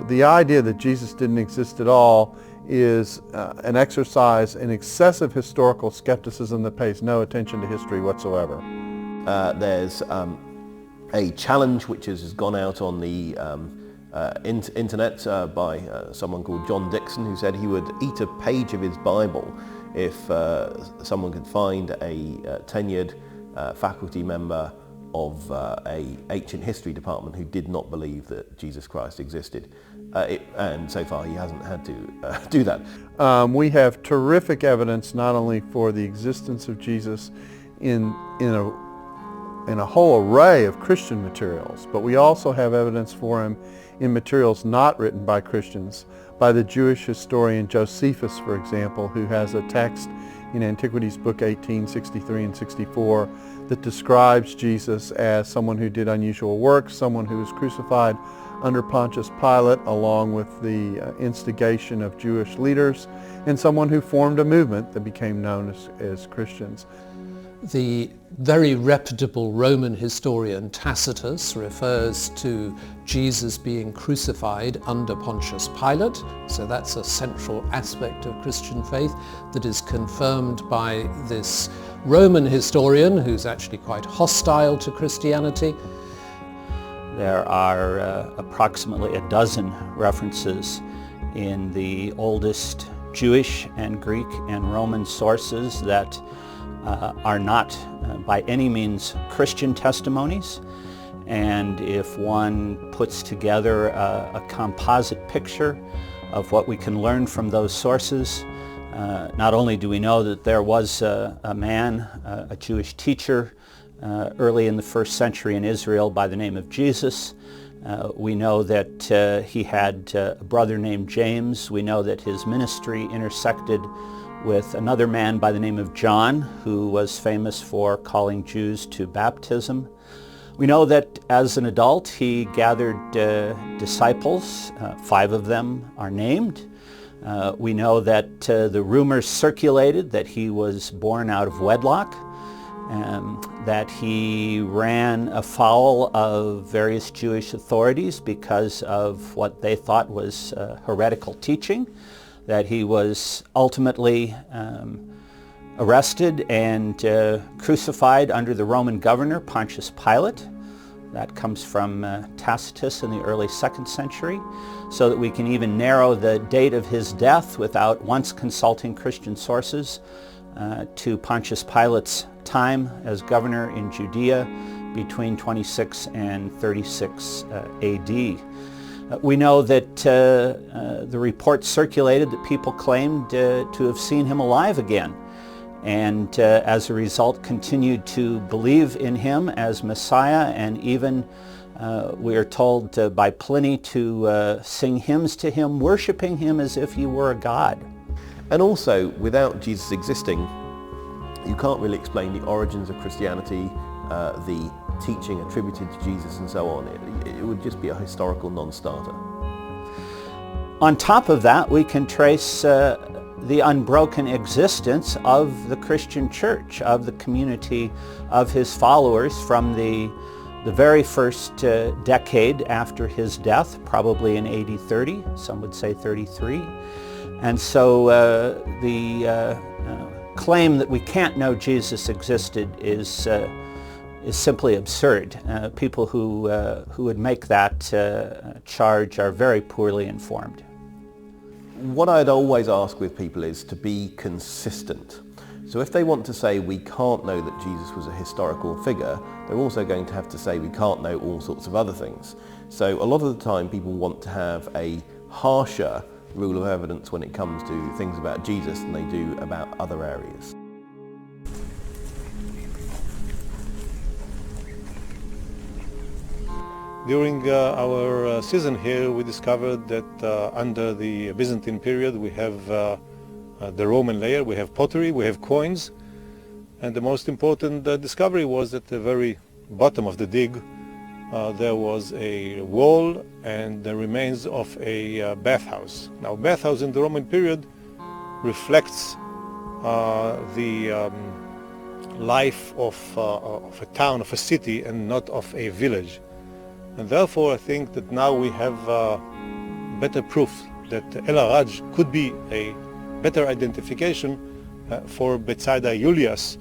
The idea that Jesus didn't exist at all is an exercise in excessive historical skepticism that pays no attention to history whatsoever. There's a challenge which has gone out on the internet by someone called John Dixon, who said he would eat a page of his Bible if someone could find a tenured faculty member of a ancient history department who did not believe that Jesus Christ existed. And so far he hasn't had to do that. We have terrific evidence not only for the existence of Jesus in a whole array of Christian materials, but we also have evidence for him in materials not written by Christians, by the Jewish historian Josephus, for example, who has a text in Antiquities Book 18, 63 and 64 that describes Jesus as someone who did unusual works, someone who was crucified under Pontius Pilate along with the instigation of Jewish leaders, and someone who formed a movement that became known as Christians. The very reputable Roman historian Tacitus refers to Jesus being crucified under Pontius Pilate, so that's a central aspect of Christian faith that is confirmed by this Roman historian who's actually quite hostile to Christianity. There are approximately a dozen references in the oldest Jewish and Greek and Roman sources that are not by any means Christian testimonies. And if one puts together a composite picture of what we can learn from those sources, not only do we know that there was a man, a Jewish teacher, early in the first century in Israel by the name of Jesus. We know that he had a brother named James. We know that his ministry intersected with another man by the name of John, who was famous for calling Jews to baptism. We know that as an adult he gathered disciples. 5 of them are named. We know that the rumors circulated that he was born out of wedlock, that he ran afoul of various Jewish authorities because of what they thought was heretical teaching, that he was ultimately arrested and crucified under the Roman governor Pontius Pilate. That comes from Tacitus in the early 2nd century, so that we can even narrow the date of his death without once consulting Christian sources to Pontius Pilate's time as governor in Judea between 26 and 36 AD. We know that the reports circulated that people claimed to have seen him alive again, and as a result continued to believe in him as Messiah, and even we are told by Pliny to sing hymns to him, worshiping him as if he were a god. And also, without Jesus existing, you can't really explain the origins of Christianity, the teaching attributed to Jesus and so on. It would just be a historical non-starter. On top of that, we can trace the unbroken existence of the Christian church, of the community of his followers from the very first decade after his death, probably in AD 30, some would say 33. And so the claim that we can't know Jesus existed is simply absurd. People who would make that charge are very poorly informed. What I'd always ask with people is to be consistent. So if they want to say we can't know that Jesus was a historical figure, they're also going to have to say we can't know all sorts of other things. So a lot of the time people want to have a harsher rule of evidence when it comes to things about Jesus than they do about other areas. During our season here, we discovered that under the Byzantine period we have the Roman layer, we have pottery, we have coins, and the most important discovery was at the very bottom of the dig there was a wall and the remains of a bathhouse. Now, bathhouse in the Roman period reflects the life of a town, of a city, and not of a village. And therefore I think that now we have better proof that El Araj could be a better identification for Bethsaida Julias,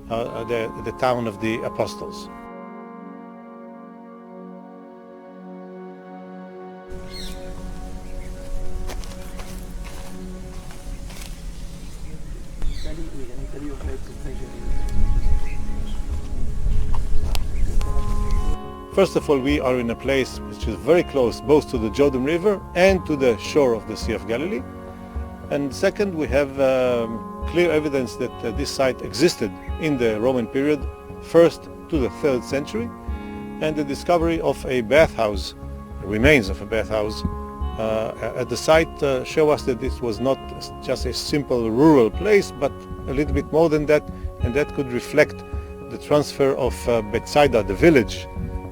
the town of the apostles. First of all, we are in a place which is very close both to the Jordan River and to the shore of the Sea of Galilee. And second, we have clear evidence that this site existed in the Roman period, first to the 3rd century, and the discovery of a bathhouse, remains of a bathhouse, at the site show us that this was not just a simple rural place, but a little bit more than that, and that could reflect the transfer of Bethsaida, the village,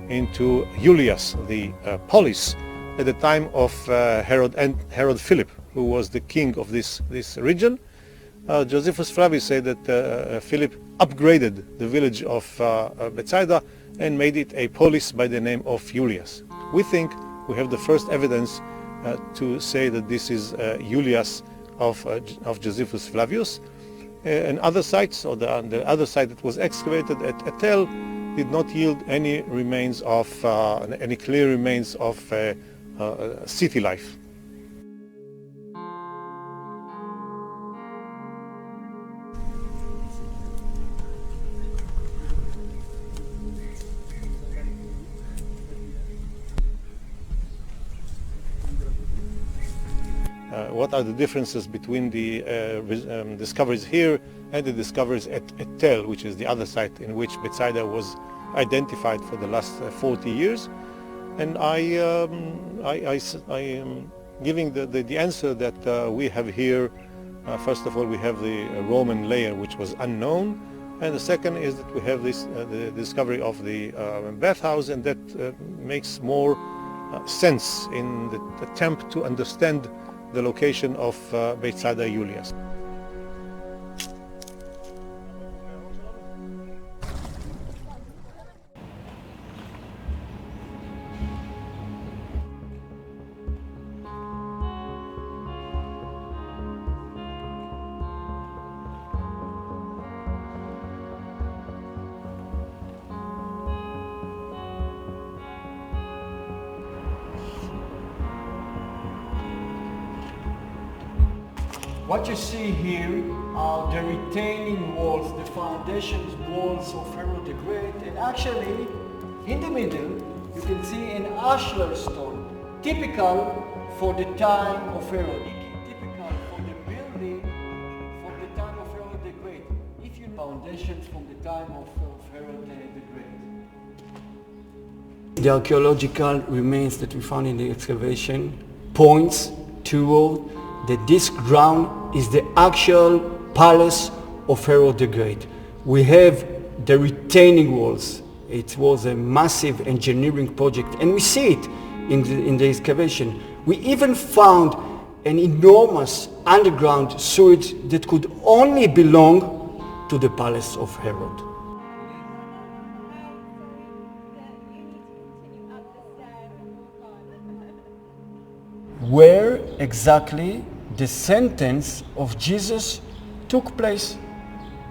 into Julias, the polis, at the time of Herod Philip, who was the king of this region. Josephus Flavius said that Philip upgraded the village of Bethsaida and made it a polis by the name of Julias. We think we have the first evidence to say that this is Julias of Josephus Flavius. And other sites, or the other site that was excavated at Tel, did not yield any remains of any clear remains of city life. What are the differences between the discoveries here and the discoveries at Tel, which is the other site in which Bethsaida was identified for the last 40 years? And I am giving the answer that we have here. First of all, we have the Roman layer, which was unknown, and the second is that we have this the discovery of the bathhouse, and that makes more sense in the attempt to understand the location of Bethsaida Julias. What you see here are the retaining walls, the foundation walls of Herod the Great, and actually in the middle you can see an ashlar stone, typical for the time of Herod, typical for the building from the time of Herod the Great, if you know foundations from the time of Herod the Great. The archaeological remains that we found in the excavation points toward that this ground is the actual palace of Herod the Great. We have the retaining walls. It was a massive engineering project, and we see it in the excavation. We even found an enormous underground sewage that could only belong to the palace of Herod. Where exactly the sentence of Jesus took place?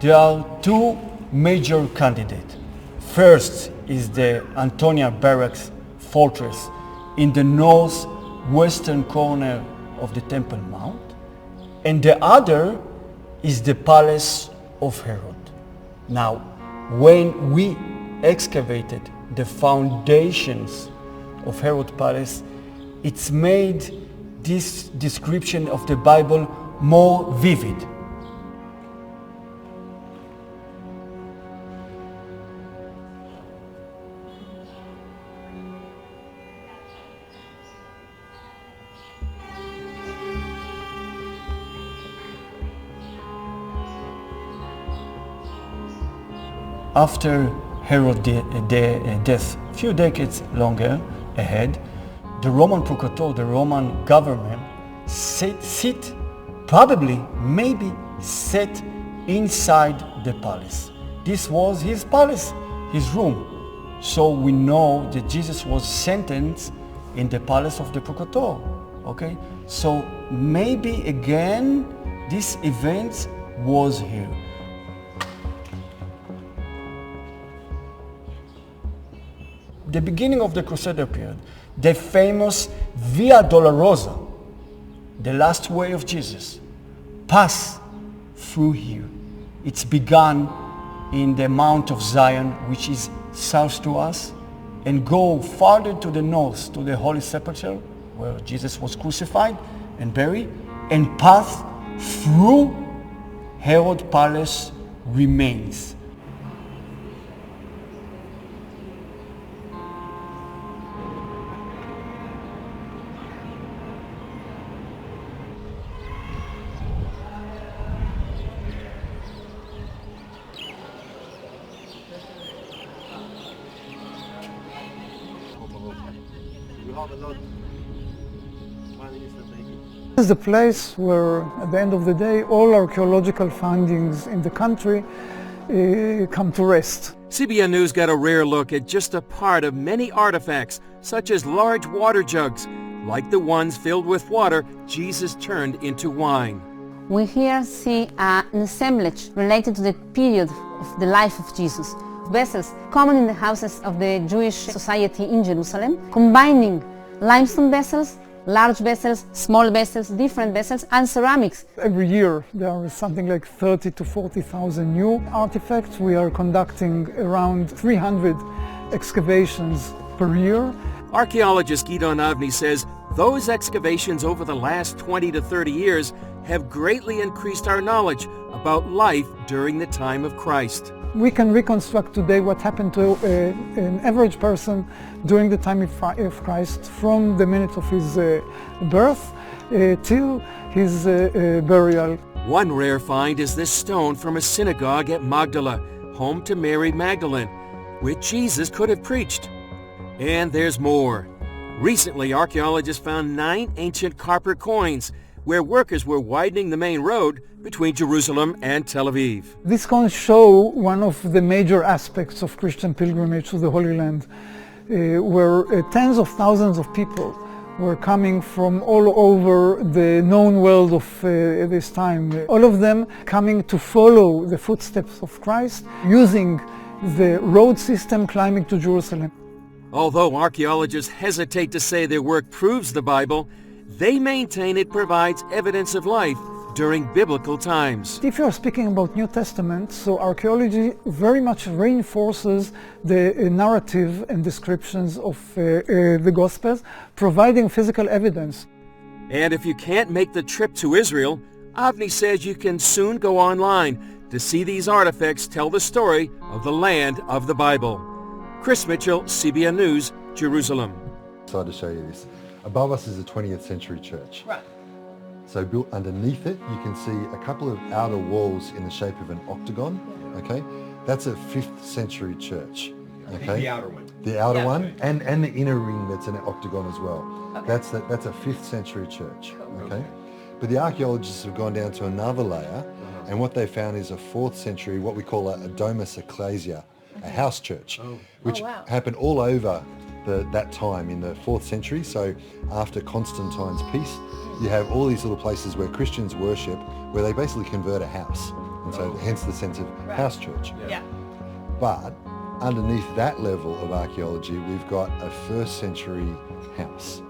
There are two major candidates. First is the Antonia Barracks fortress in the northwestern corner of the Temple Mount, and the other is the palace of Herod. Now, when we excavated the foundations of Herod's palace, it's made this description of the Bible more vivid. After Herod's death, a few decades longer ahead, the Roman procurator, the Roman government, sit probably, maybe, set inside the palace. This was his palace, his room. So we know that Jesus was sentenced in the palace of the procurator. Okay? So maybe again, this event was here. The beginning of the Crusader period, the famous Via Dolorosa, the last way of Jesus, passed through here. It's begun in the Mount of Zion, which is south to us, and go farther to the north to the Holy Sepulchre, where Jesus was crucified and buried, and pass through Herod Palace remains. This is the place where, at the end of the day, all archaeological findings in the country come to rest. CBN News got a rare look at just a part of many artifacts, such as large water jugs, like the ones filled with water Jesus turned into wine. We here see an assemblage related to the period of the life of Jesus. Vessels common in the houses of the Jewish society in Jerusalem, combining limestone vessels, large vessels, small vessels, different vessels, and ceramics. Every year there are something like 30 to 40,000 new artifacts. We are conducting around 300 excavations per year. Archaeologist Gidon Avni says those excavations over the last 20 to 30 years have greatly increased our knowledge about life during the time of Christ. We can reconstruct today what happened to an average person during the time of Christ, from the minute of his birth till his burial. One rare find is this stone from a synagogue at Magdala, home to Mary Magdalene, where Jesus could have preached. And there's more. Recently, archaeologists found 9 ancient copper coins where workers were widening the main road between Jerusalem and Tel Aviv. These coins show one of the major aspects of Christian pilgrimage to the Holy Land, where tens of thousands of people were coming from all over the known world of this time. All of them coming to follow the footsteps of Christ, using the road system climbing to Jerusalem. Although archaeologists hesitate to say their work proves the Bible, they maintain it provides evidence of life during biblical times. If you are speaking about New Testament, so archaeology very much reinforces the narrative and descriptions of the Gospels, providing physical evidence. And if you can't make the trip to Israel, Avni says you can soon go online to see these artifacts tell the story of the land of the Bible. Chris Mitchell, CBN News, Jerusalem. So to show you this. Above us is a 20th century church. Right. So built underneath it, you can see a couple of outer walls in the shape of an octagon. Okay, that's a 5th century church. Okay, the outer one. The outer one, and the inner ring that's an octagon as well. Okay. That's a 5th century church. Okay, but the archaeologists have gone down to another layer, and what they found is a 4th century, what we call a domus ecclesia, a house church, which happened all over that time in the 4th century. So after Constantine's peace, you have all these little places where Christians worship, where they basically convert a house, and so hence the sense of house church. Yeah. But underneath that level of archaeology, we've got a 1st century house,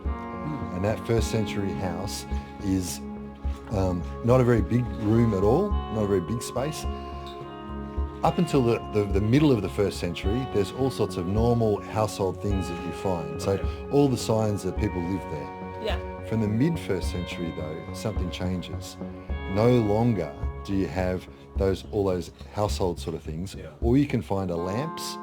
and that 1st century house is not a very big room at all, not a very big space. Up until the middle of the 1st century, there's all sorts of normal household things that you find. So all the signs that people lived there. Yeah. From the mid-1st century though, something changes. No longer do you have all those household sort of things. All you can find are lamps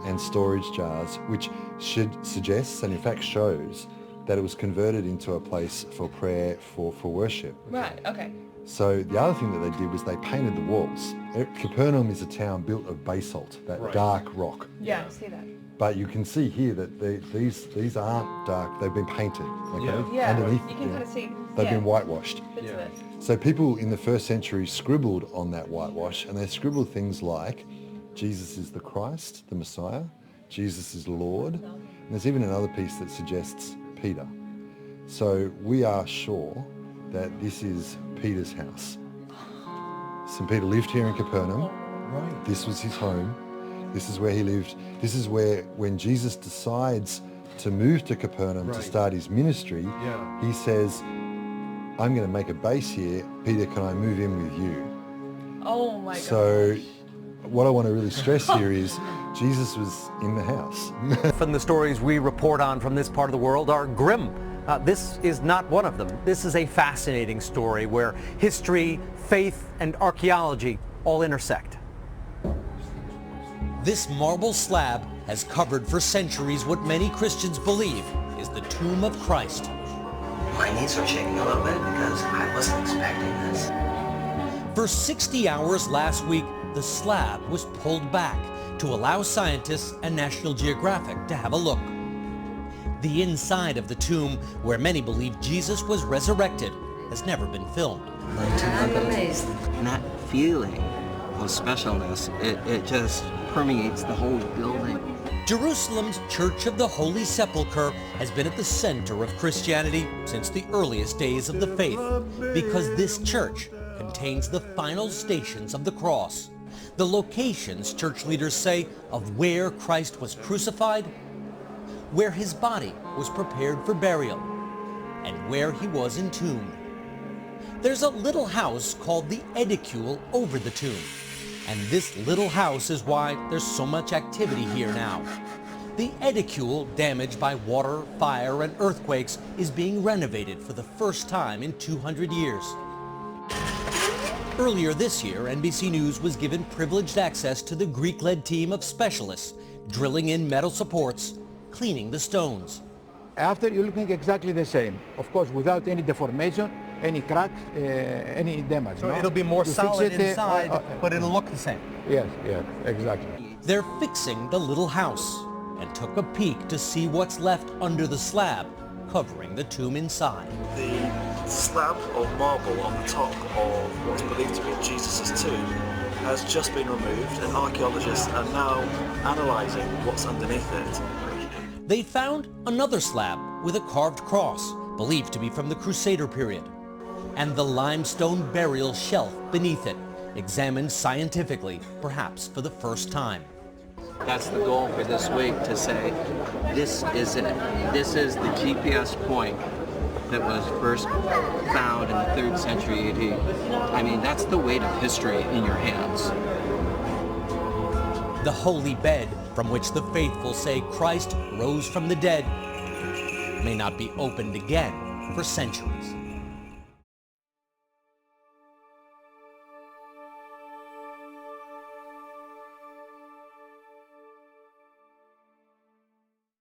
and storage jars, which suggests and in fact shows that it was converted into a place for prayer, for worship. Right, okay. So the other thing that they did was they painted the walls. Capernaum is a town built of basalt, that dark rock. Yeah, I see that. But you can see here that these aren't dark, they've been painted. Okay? Yeah, underneath, you can kind of see. They've been whitewashed. Bits of it. So people in the first century scribbled on that whitewash, and they scribbled things like, Jesus is the Christ, the Messiah, Jesus is Lord, and there's even another piece that suggests Peter. So we are sure that this is Peter's house. St. Peter lived here in Capernaum. Right. This was his home. This is where he lived. This is where, when Jesus decides to move to Capernaum to start his ministry, he says, I'm going to make a base here. Peter, can I move in with you? Oh my God. So what I want to really stress here is Jesus was in the house. Often the stories we report on from this part of the world are grim. This is not one of them. This is a fascinating story where history, faith, and archaeology all intersect. This marble slab has covered for centuries what many Christians believe is the tomb of Christ. My knees are shaking a little bit because I wasn't expecting this. For 60 hours last week, the slab was pulled back to allow scientists and National Geographic to have a look. The inside of the tomb, where many believe Jesus was resurrected, has never been filmed. I'm amazed. And that feeling of specialness, it just permeates the whole building. Jerusalem's Church of the Holy Sepulchre has been at the center of Christianity since the earliest days of the faith, because this church contains the final stations of the cross, the locations, church leaders say, of where Christ was crucified, where his body was prepared for burial, and where he was entombed. There's a little house called the Edicule over the tomb, and this little house is why there's so much activity here now. The Edicule, damaged by water, fire, and earthquakes, is being renovated for the first time in 200 years. Earlier this year, NBC News was given privileged access to the Greek-led team of specialists drilling in metal supports, cleaning the stones. After, you're looking exactly the same, of course, without any deformation, any crack, any damage. So no? it'll be more You solid fix it, inside, but it'll look the same. Yes, yes, exactly. They're fixing the little house and took a peek to see what's left under the slab, covering the tomb inside. The slab of marble on the top of what's believed to be Jesus' tomb has just been removed, and archaeologists are now analysing what's underneath it. They found another slab with a carved cross, believed to be from the Crusader period, and the limestone burial shelf beneath it, examined scientifically, perhaps for the first time. That's the goal for this week, to say, this is it. This is the GPS point that was first found in the 3rd century AD. I mean, that's the weight of history in your hands. The holy bed from which the faithful say Christ rose from the dead may not be opened again for centuries.